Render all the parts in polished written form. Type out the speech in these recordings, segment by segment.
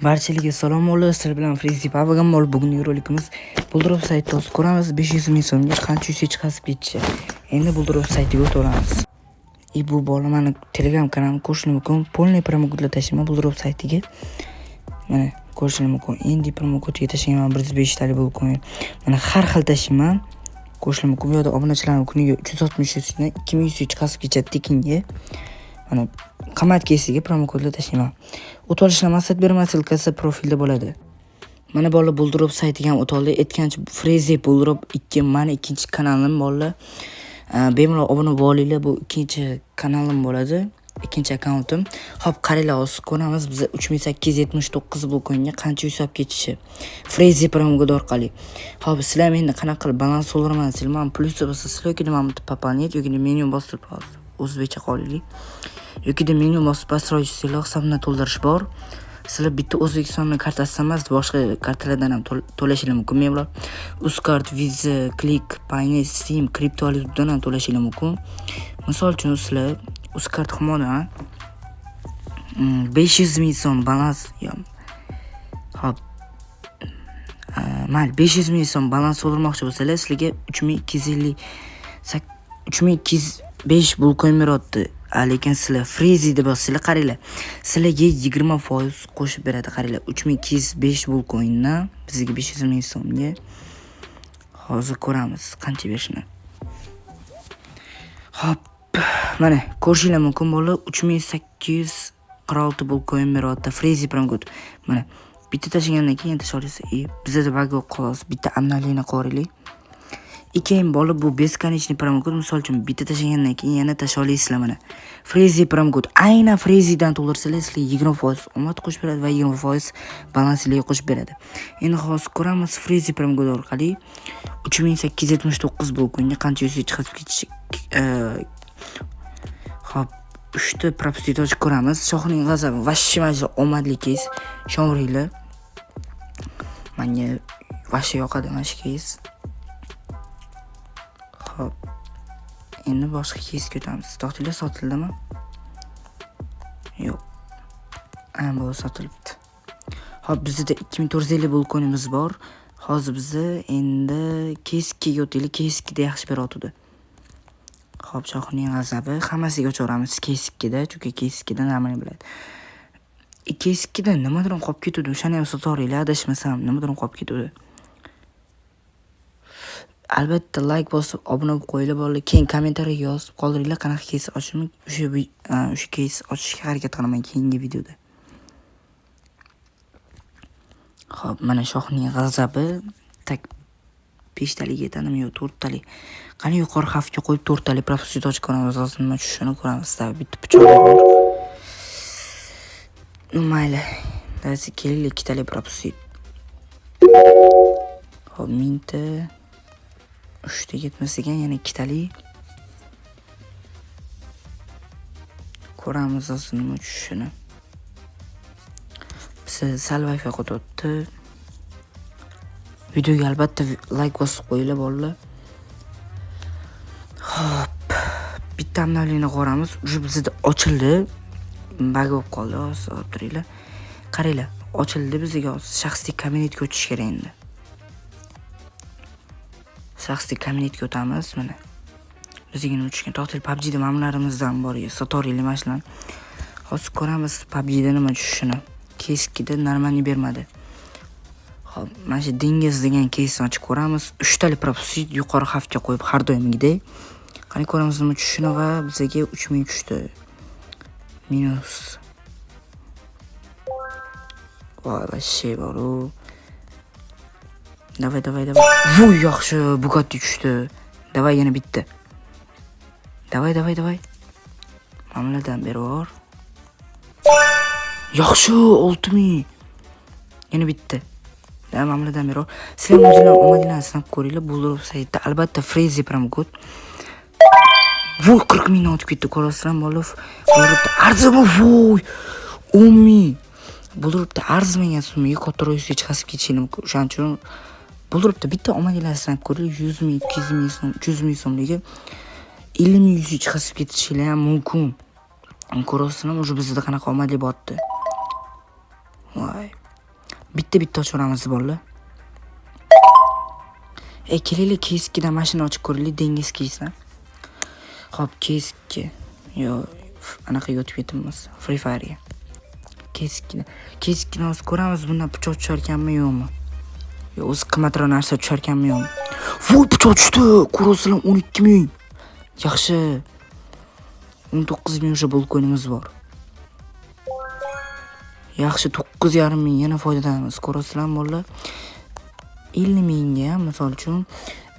Barchalarga salom bo'lsin. Sizlar bilan Frizi Papagan bo'lib bugungi rolikimiz Buldrop saytida o'z ko'ramiz 500 ming so'mga qancha yusich qasib ketishi. Endi Buldrop saytiga o'tamiz. Bu bo'limani Telegram kanalimga qo'shilish mumkin. Polniy promokodlar tashlayman Buldrop saytiga. Mana ko'rishim mumkin. Endi promokodiga tashlayman 105 talik bo'lib qo'ying. Mana har xil tashlayman. Qo'shilish mumkin. Bu yerda obunachilarning kuniga 360 dan 2100 qasib ketadi tekinga. Mana qimmat kesiga promokodlar tashlayman. O'tib olishni maqsad beraman, silkasi profilda bo'ladi. Mana bolalar Buldrop saytiga ham o'tib oldi. Aytgancha Frizi Buldrop 2 mani ikkinchi kanalim bolalar. Bemalol obuna bo'linglar, bu ikkinchi kanalim bo'ladi. Ikkinchi akkauntim. Xo'p, qaranglar, hozir ko'ramiz biz 3879 bo'lganga qancha hisob ketishi. Frizi promokod orqali. Xo'p, sizlar endi qanaqa qilib balans to'ldiraman, men plyus bo'lsa sizlarga nima poponit yoki menyu bostirib hozir o'zbekcha qo'yaylik. Yoki menyu bosib astrochilar hisobini to'ldirish bor. Sizlar bitta O'zbekiston kartasidan emas, boshqa kartalardan ham to'lashingiz mumkin. Bemalol Uzcard, Visa, Click, Paynet, Steam, kriptovalyutadan ham to'lashingiz mumkin. Misol uchun sizlar Uzcard Humodan 500 ming so'm balans hop 500 ming so'm balans to'ldirmoqchi bo'lsangiz, sizlarga 3205 pul qo'ymayapti. Lekin sizlar Frizi deb bosinglar, qaranglar. Sizlarga 20% qo'shib beradi, qaranglar. 3205 pul qo'yindan bizga 500 ming so'mga. Hozir ko'ramiz qancha berishini. Hop, mana ko'rishingiz mumkin bo'ladi. 3846 pul qo'yib beryapti Frizi promokod. Mana bitta tashlagandan keyin tasha olasiz. Bizda bag yo'q, xolos bitta amnalikni qo'raylik. Keyin bo'lib bu beskonechniy promokod, misol uchun bitta tashlagandan keyin yana tasha olasizlar mana. Frizi promokod aynan Frizidan to'ldirsangiz sizlarga 20% omad qo'shib beradi va 20% balansingizga qo'shib beradi. Endi hozir ko'ramiz Frizi promokod orqali 3879 bo'lganga qancha yusich chiqib ketishi. Xo'p, 3 ta propsitoj ko'ramiz. Shohning g'azabi vashshi omadli keys. Shomringlar. Menga vashshi yoqadi mana shu keys. Hop. Endi boshqa keysga o'tamiz. To'xtinglar, sotildimi? Yo'q. Bu sotilibdi. Hop, bizda 2450 pul qo'yimiz bor. Hozir biz endi keskiga o'taylik. Keskida yaxshi beryapti. Hop, shohning g'azabi hammasiga o'chiramiz keskida, chunki keskida namani biladi. Keskida nimadir qolib ketdi. O'shani ham sotoringlar, adashmasam, nimadir qolib ketdi. Albatta like bosib, obuna bo'lib qo'yinglar bolalar. Keyin kommentariyaga yozib qoldiringlar qanaqa keys ochishni. O'sha keys ochishga harakat qilaman keyingi videoda. Xo'p, mana shohning g'azabi tak 5 talik yetadimi yo 4 talik. Qani yuqori xavfga qo'yib 4 talik propsitoj ko'ramiz. Hozir nima tushishini ko'ramiz. Bitta pichoq bor. Mayli. Dasi keling 2 talik propsit. Xo'p, mingta 3 ta yetmas ekan, yana 2 talik. Ko'ramiz hozir nima tushishini. Siz sal Wi-Fi qo'yibdi. Videoga albatta like bosib qo'yinglar bolalar. Hop, bitta amnalikni ko'ramiz. O'sha bizda ochildi. Bag bo'lib qoldi, hozir o'tiringlar. Qaranglar, ochildi bizga shaxsiy kabinetga o'tish kerak endi. Shaxsiy kabinetga o'tamiz mana. Bizga nima tushgan? To'xtal, PUBG'da mamlarimizdan bor, sotoringlar mashlan. Hozir ko'ramiz PUBG'da nima tushishini. Keskida normalni bermadi. Xo'p, mana shu dengiz degan keysni ochib ko'ramiz. 3 talik propsit yuqori xavfga qo'yib har doimgidek. Qani ko'ramiz nima tushishini va bizga 3000 tushdi. Minus. Voy, şey bor u. Davay. Vuy, yaxshi, Bugatti tushdi. Davay, yana bitta. Davay. Mamladan berib. Yaxshi, 6000. Yana bitta. Mamladan berib. Sizlar o'zingizlar omadinglarni sinab ko'ringlar. Buldrop saytida albatta Frizi promokod. Vuy, 40 mingdan o'tib ketdi. Ko'rasizlar, bolalar. Buldropda arzimi? Vuy, 10 ming. Buldropda arzimagan summaga katta ro'yxatga chiqib ketishini mumkin. O'shaning uchun Buldropda bitta omadinglarni sinab ko'ringlar. 100 ming, 200 ming so'm, 300 ming so'mliga 50 ming yuzga chiqib ketishingiz ham mumkin. Ko'rasizlar, o'sha bizda qanaqa omadli bo'pti. Voy. Bitta ochaveramiz bolalar. Kelinglar keskidan mashina ochib ko'raylik, dengiz kiysin. Xo'p, keski. Yo, anaqa yotib ketamiz. Free Fire'ga. Keskidan o'zi ko'ramiz bundan pichoq tusharkanmi yo'qmi? Yo, o'zi qimmatroq narsa tusharkanmi yo'qmi? Voy, pichoq tushdi. Ko'rasizlar 12 ming. Yaxshi. 19 ming o'sha balkonimiz bor. Yaxshi 9,5 ming yana foydalanamiz. Ko'rasizlarmi bolalar? 50 mingga ham misol uchun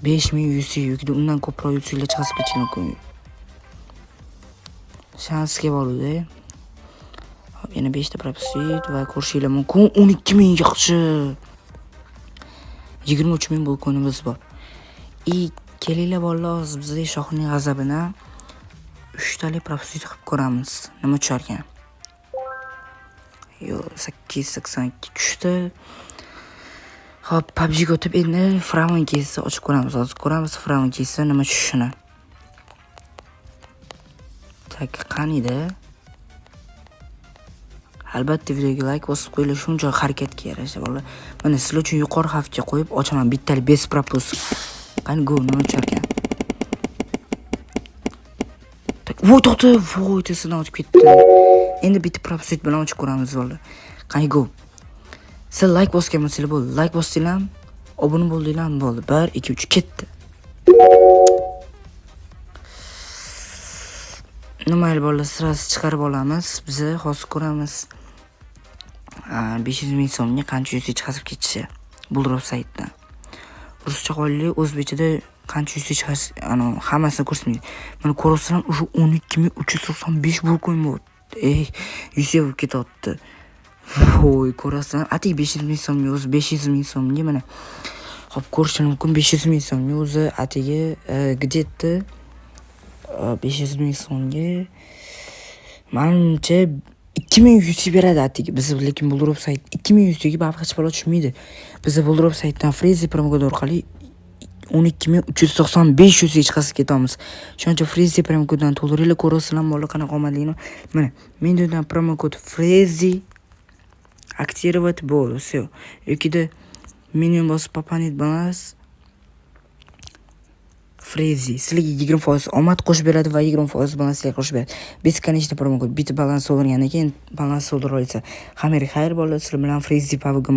5 ming yoki undan ko'proq yuksaklar chiqarib ketishi mumkin. Shansga bordi. Hop, yana 5 ta propisit va ko'rishinglar mumkin. 12 ming yaxshi. 23 ming balkonimiz bor. Kelinglar bolalar, bizning shohning g'azabini 3 tali propisit qilib ko'ramiz. Nima tusharkan? Yo, 882 tushdi. Hop, PUBG ga o'tib endi Fravon keysi ochib ko'ramiz. Hozir ko'ramiz Fravon keysi nima tushishini. Tak, qanida? Albatta videoga like bosib qo'yinglar, shuncha harakatga yarasha bolalar. Mana sizlar uchun yuqori xavfga qo'yib ochaman bittalik best propus. Qani go nima tusharkan? Voy, to'xta, voy, tesidan o'tib ketdi. Endi bitta propusit bilan ochib ko'ramiz bolalar. Qani go. Siz like bosganmisizlar bo'ldi. Like bosdinglar, obuna bo'ldinglar bo'ldi. 1 2 3 ketdi. Nima bolalar, sirasi chiqarib olamiz. Biz hozir ko'ramiz. 500 ming so'mga qancha yusik chiqarib ketishi. Buldrop saytdan. Ruscha qo'yilib, o'zbekchada qancha yusik chiqarish, hammasini ko'rsatmaydi. Mana ko'rasizlar, o'sha 12395 balkon bor. Yusik bo'lib ketdi. Voy, ko'rasizlar, atik 500 ming so'mga o'zi 500 ming so'mga mana. Hop, ko'rishingiz mumkin 500 ming so'mga o'zi atigi где-то 500 ming so'mga menimcha 2100 beradi atigi. Biz lekin Buldrop sayt 2100 ga baribir hech bola tushmaydi. Biz Buldrop saytdan Freezy promokod orqali 12395 yuzga chiqarib ketamiz. Shuncha Freezy promokoddan to'ldiringlar, ko'rasizlar bola qanaqa omadligini. Mana mendan promokod Freezy активировать bo'ldi. Все. Yokida menyu bosib пополнить balans Freezy sizlarga 20% omad qo'shib beradi va 20% balansga qo'shib beradi. Бесконечный promokod bitta balans so'rgandan keyin balans so'ldira olasiz. Hammaga xayr bo'lsin. Sizlar bilan Freezy PUBG